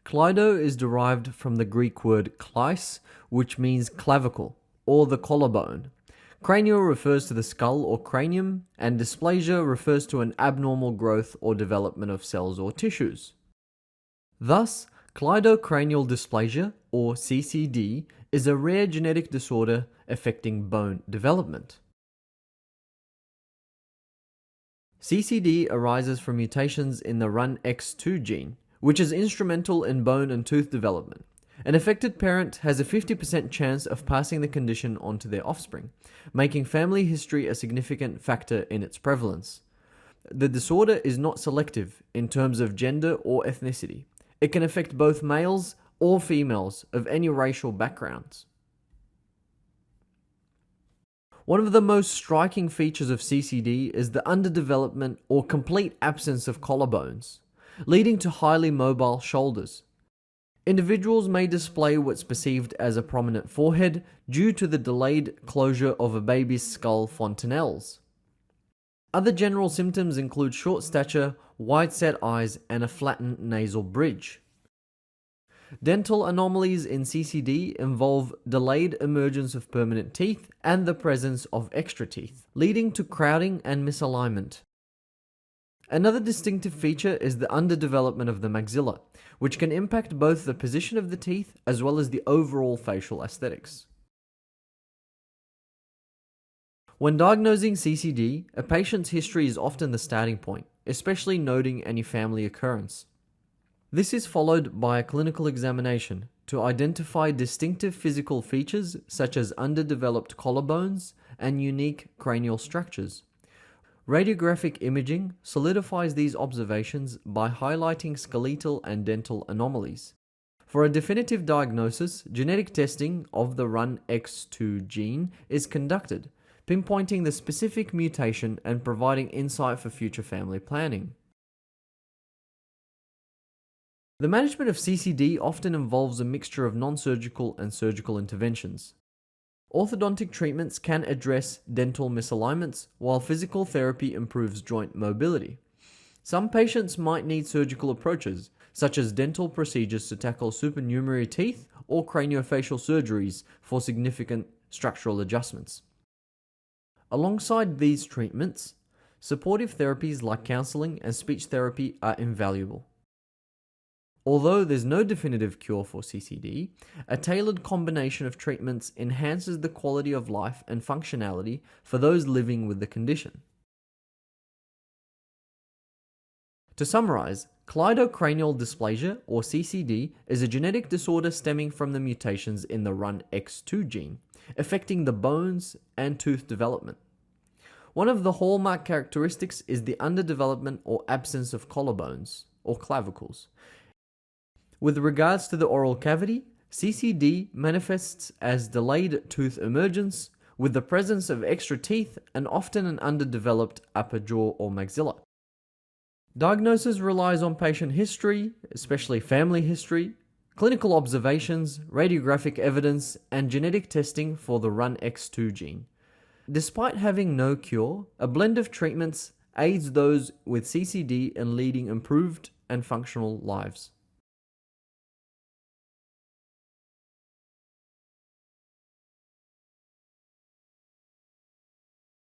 Cleido is derived from the Greek word kleis, which means clavicle, or the collarbone. Cranial refers to the skull or cranium, and dysplasia refers to an abnormal growth or development of cells or tissues. Thus, Cleidocranial Dysplasia, or CCD, is a rare genetic disorder affecting bone development. CCD arises from mutations in the RUNX2 gene, which is instrumental in bone and tooth development. An affected parent has a 50% chance of passing the condition on to their offspring, making family history a significant factor in its prevalence. The disorder is not selective in terms of gender or ethnicity. It can affect both males or females of any racial backgrounds. One of the most striking features of CCD is the underdevelopment or complete absence of collarbones, leading to highly mobile shoulders. Individuals may display what's perceived as a prominent forehead due to the delayed closure of a baby's skull fontanelles. Other general symptoms include short stature, wide-set eyes, and a flattened nasal bridge. Dental anomalies in CCD involve delayed emergence of permanent teeth and the presence of extra teeth, leading to crowding and misalignment. Another distinctive feature is the underdevelopment of the maxilla, which can impact both the position of the teeth as well as the overall facial aesthetics. When diagnosing CCD, a patient's history is often the starting point, especially noting any family occurrence. This is followed by a clinical examination to identify distinctive physical features such as underdeveloped collarbones and unique cranial structures. Radiographic imaging solidifies these observations by highlighting skeletal and dental anomalies. For a definitive diagnosis, genetic testing of the RUNX2 gene is conducted, pinpointing the specific mutation and providing insight for future family planning. The management of CCD often involves a mixture of non-surgical and surgical interventions. Orthodontic treatments can address dental misalignments, while physical therapy improves joint mobility. Some patients might need surgical approaches, such as dental procedures to tackle supernumerary teeth or craniofacial surgeries for significant structural adjustments. Alongside these treatments, supportive therapies like counseling and speech therapy are invaluable. Although there's no definitive cure for CCD, a tailored combination of treatments enhances the quality of life and functionality for those living with the condition. To summarize, Cleidocranial Dysplasia, or CCD, is a genetic disorder stemming from the mutations in the RUNX2 gene, affecting the bones and tooth development. One of the hallmark characteristics is the underdevelopment or absence of collarbones, or clavicles. With regards to the oral cavity, CCD manifests as delayed tooth emergence with the presence of extra teeth and often an underdeveloped upper jaw or maxilla. Diagnosis relies on patient history, especially family history, clinical observations, radiographic evidence, and genetic testing for the RUNX2 gene. Despite having no cure, a blend of treatments aids those with CCD in leading improved and functional lives.